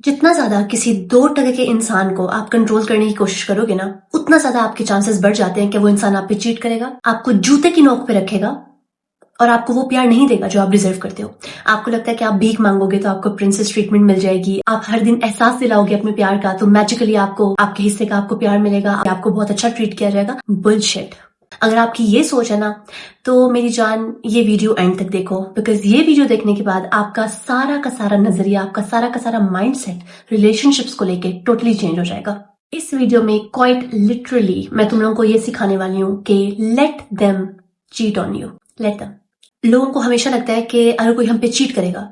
جتنا زیادہ کسی 2% کے انسان کو آپ کنٹرول کرنے کی کوشش کرو گے نا، اتنا زیادہ آپ کے چانسز بڑھ جاتے ہیں کہ وہ انسان آپ پہ چیٹ کرے گا، آپ کو جوتے کی نوک پہ رکھے گا اور آپ کو وہ پیار نہیں دے گا جو آپ ڈیزرو کرتے ہو۔ آپ کو لگتا ہے کہ آپ بھیک مانگو گے تو آپ کو پرنسس ٹریٹمنٹ مل جائے گی، آپ ہر دن احساس دلاؤ گے اپنے پیار کا تو میجیکلی آپ کو آپ کے حصے کا آپ کو پیار ملے گا، آپ کو بہت اچھا ٹریٹ کیا جائے گا۔ بلشٹ۔ اگر آپ کی یہ سوچ ہے نا تو میری جان یہ ویڈیو اینڈ تک دیکھو، بیکاز یہ ویڈیو دیکھنے کے بعد آپ کا سارا نظریہ، آپ کا سارا مائنڈ سیٹ ریلیشن شپس کو لے کے ٹوٹلی چینج ہو جائے گا۔ اس ویڈیو میں کوائٹ لٹرلی میں تم لوگوں کو یہ سکھانے والی ہوں کہ let them chat on you, let them. لوگوں کو ہمیشہ لگتا ہے کہ اگر کوئی ہم پہ چیٹ کرے گا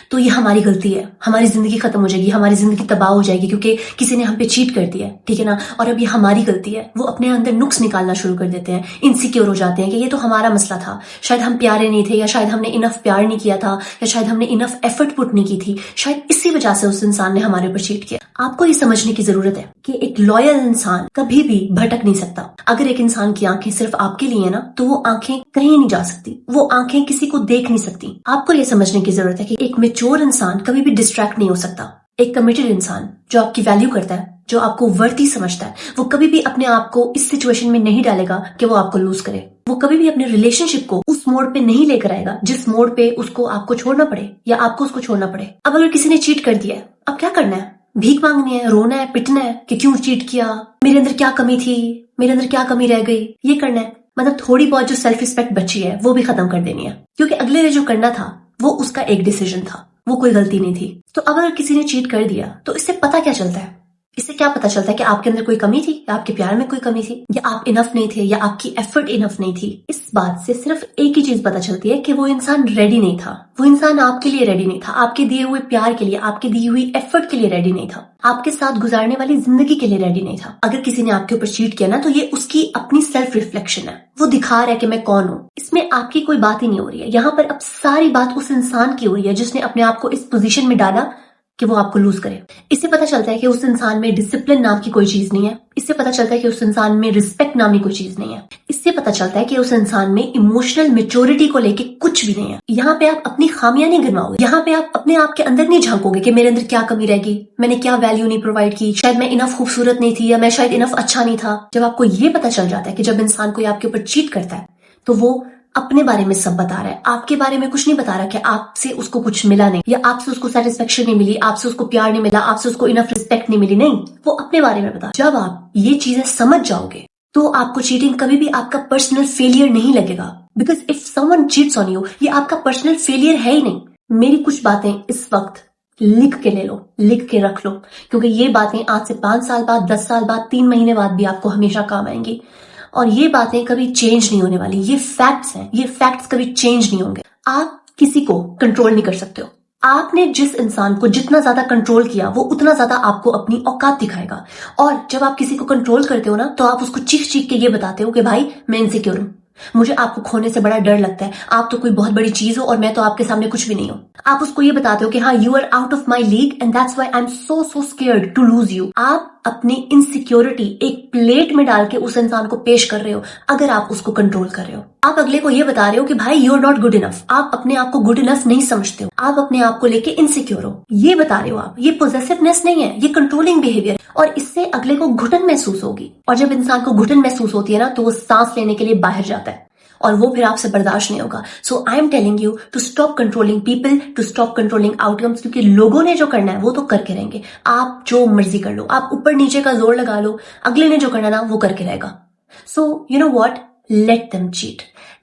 تو یہ ہماری غلطی ہے، ہماری زندگی ختم ہو جائے گی، ہماری زندگی تباہ ہو جائے گی کیونکہ کسی نے ہم پہ چیٹ کر دیا ہے، ٹھیک ہے نا، اور اب یہ ہماری غلطی ہے۔ وہ اپنے اندر نقص نکالنا شروع کر دیتے ہیں، انسیکیور ہو جاتے ہیں کہ یہ تو ہمارا مسئلہ تھا، شاید ہم پیارے نہیں تھے، یا شاید ہم نے انف پیار نہیں کیا تھا، یا شاید ہم نے انف ایفرٹ پٹ نہیں کی تھی، شاید اسی وجہ سے اس انسان نے ہمارے اوپر چیٹ کیا۔ آپ کو یہ سمجھنے کی ضرورت ہے کہ ایک لویل انسان کبھی بھی بھٹک نہیں سکتا۔ اگر ایک انسان کی آنکھیں صرف آپ کے لیے نا تو وہ آنکھیں کہیں نہیں جا سکتی، وہ آنکھیں کسی کو دیکھ نہیں سکتی۔ آپ کو یہ سمجھنے کی ضرورت ہے کہ ایک میچور انسان کبھی بھی ڈسٹریکٹ نہیں ہو سکتا۔ ایک کمیٹڈ انسان جو آپ کی ویلیو کرتا ہے، جو آپ کو ورتھی سمجھتا ہے، وہ کبھی بھی اپنے آپ کو اس سچویشن میں نہیں ڈالے گا کہ وہ آپ کو لوز کرے۔ وہ کبھی بھی اپنے ریلیشن شپ کو اس موڑ پہ نہیں لے کر آئے گا جس موڑ پہ اس کو آپ کو چھوڑنا پڑے یا آپ کو اس کو چھوڑنا پڑے۔ اب اگر کسی نے چیٹ کر دیا ہے، اب کیا کرنا ہے؟ بھیک مانگنی ہے، رونا ہے، پٹنا ہے کہ کیوں چیٹ کیا، میرے اندر کیا کمی تھی، میرے اندر کیا کمی رہ گئی، یہ کرنا ہے۔ مطلب تھوڑی بہت جو سیلف رسپیکٹ بچی ہے وہ بھی ختم کر دینی ہے، کیونکہ اگلے نے جو کرنا تھا وہ اس کا ایک ڈیسیژن تھا، وہ کوئی غلطی نہیں تھی۔ تو اب اگر کسی نے چیٹ کر دیا تو اس سے پتا کیا چلتا ہے؟ اس سے کیا پتا چلتا ہے کہ آپ کے اندر کوئی کمی تھی، یا آپ کے پیار میں کوئی کمی تھی، یا آپ انف نہیں تھے، یا آپ کی ایفرٹ انف نہیں تھی۔ اس بات سے صرف ایک ہی چیز پتا چلتی ہے کہ وہ انسان ریڈی نہیں تھا، وہ انسان آپ کے لیے ریڈی نہیں تھا، آپ کے دیے ہوئے پیار کے لیے، آپ کی دی ہوئی ایفرٹ کے لیے ریڈی نہیں تھا، آپ کے ساتھ گزارنے والی زندگی کے لیے ریڈی نہیں تھا۔ اگر کسی نے آپ کے اوپر چیٹ کیا نا تو یہ اس کی اپنی سیلف ریفلیکشن ہے، وہ دکھا رہا ہے کہ میں کون ہوں۔ اس میں آپ کی کوئی بات ہی نہیں ہو رہی ہے، یہاں پر اب ساری بات اس انسان کی ہو رہی ہے جس نے اپنے آپ کو اس پوزیشن میں ڈالا کہ وہ آپ کو لوز کرے۔ اس سے پتا چلتا ہے کہ اس انسان میں ڈسپلن نام کی کوئی چیز نہیں ہے، اس سے پتا چلتا ہے کہ اس انسان میں رسپیکٹ نامی کوئی چیز نہیں ہے، اس سے پتا چلتا ہے کہ اس انسان میں ایموشنل میچورٹی کو لے کے کچھ بھی نہیں ہے۔ یہاں پہ آپ اپنی خامیاں نہیں گنواؤ گے، یہاں پہ آپ اپنے آپ کے اندر نہیں جھانکو گے کہ میرے اندر کیا کمی رہ گئی، میں نے کیا ویلیو نہیں پرووائڈ کی، شاید میں انف خوبصورت نہیں تھی، یا میں شاید انف اچھا نہیں تھا۔ جب آپ کو یہ پتا چل جاتا ہے کہ جب انسان کوئی آپ کے اوپر چیٹ کرتا ہے تو وہ اپنے بارے میں سب بتا رہا ہے، آپ کے بارے میں کچھ نہیں بتا رہا کہ آپ سے اس کو کچھ ملا نہیں، یا آپ سے اس کو سیٹسفیکشن نہیں ملی، آپ سے اس کو پیار نہیں ملا، آپ سے اس کو انف رسپیکٹ نہیں ملی، نہیں، وہ اپنے بارے میں بتا۔ جب آپ یہ چیزیں سمجھ جاؤ گے تو آپ کو چیٹنگ کبھی بھی آپ کا پرسنل فیلئر نہیں لگے گا، because of someone cheats on you, یہ آپ کا پرسنل فیلئر ہے ہی نہیں۔ میری کچھ باتیں اس وقت لکھ کے لے لو، لکھ کے رکھ لو، کیونکہ یہ باتیں آج سے 5 سال بعد، 10 سال بعد، 3 مہینے بعد بھی آپ کو ہمیشہ کام آئیں گی، اور یہ باتیں کبھی چینج نہیں ہونے والی۔ یہ فیکٹس ہیں، یہ فیکٹس کبھی چینج نہیں ہوں گے۔ آپ کسی کو کنٹرول نہیں کر سکتے ہو، آپ نے جس انسان کو جتنا زیادہ کنٹرول کیا وہ اتنا زیادہ آپ کو اپنی اوقات دکھائے گا، اور جب آپ کسی کو کنٹرول کرتے ہو نا تو آپ اس کو چیخ چیخ کے یہ بتاتے ہو کہ بھائی میں انسیکیور ہوں، مجھے آپ کو کھونے سے بڑا ڈر لگتا ہے، آپ تو کوئی بہت بڑی چیز ہو اور میں تو آپ کے سامنے کچھ بھی نہیں ہوں۔ آپ اس کو یہ بتاتے ہو کہ ہاں you are out of my league and that's why I am so scared to lose you. آپ اپنی انسیکیورٹی ایک پلیٹ میں ڈال کے اس انسان کو پیش کر رہے ہو اگر آپ اس کو کنٹرول کر رہے ہو۔ آپ اگلے کو یہ بتا رہے ہو کہ بھائی you are not good enough, آپ اپنے آپ کو گڈ انف نہیں سمجھتے ہو، آپ اپنے آپ کو لے کے انسیکیور ہو، یہ بتا رہے ہو آپ۔ یہ پوزیسونیس نہیں ہے، یہ کنٹرولنگ بہیویئر، اور اس سے اگلے کو گھٹن محسوس ہوگی، اور جب انسان کو گھٹن محسوس ہوتی ہے نا تو وہ سانس لینے کے لیے باہر جاتا ہے، اور وہ پھر آپ سے برداشت نہیں ہوگا۔ So I am telling you to stop controlling people, to stop controlling outcomes, کیونکہ لوگوں نے جو کرنا ہے وہ تو کر کے رہیں گے، آپ جو مرضی کر لو، آپ اوپر نیچے کا زور لگا لو، اگلے نے جو کرنا نا وہ کر کے رہے گا۔ So you know what, let them chat,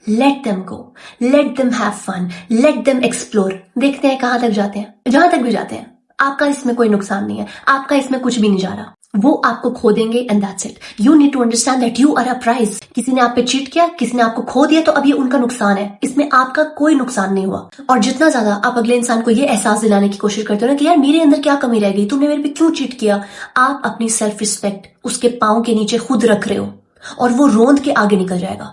let them go, let them have fun, let them explore. دیکھتے ہیں کہاں تک جاتے ہیں، جہاں تک بھی جاتے ہیں، آپ کا اس میں کوئی نقصان نہیں ہے، آپ کا اس میں کچھ بھی نہیں جا رہا، وہ آپ کو کھو دیں گے and that's it. You need to understand that you are a prize. کسی نے آپ پہ چیٹ کیا، کسی نے آپ کو کھو دیا، تو اب یہ ان کا نقصان ہے، اس میں آپ کا کوئی نقصان نہیں ہوا۔ اور جتنا زیادہ آپ اگلے انسان کو یہ احساس دلانے کی کوشش کرتے ہو نا کہ یار میرے اندر کیا کمی رہ گئی، تم نے میرے پہ کیوں چیٹ کیا، آپ اپنی سیلف ریسپیکٹ اس کے پاؤں کے نیچے خود رکھ رہے ہو، اور وہ روند کے آگے نکل جائے گا۔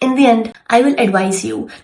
in the end, I will advise you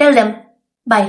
tell them bye.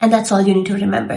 And that's all you need to remember.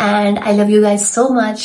And I love you guys so much.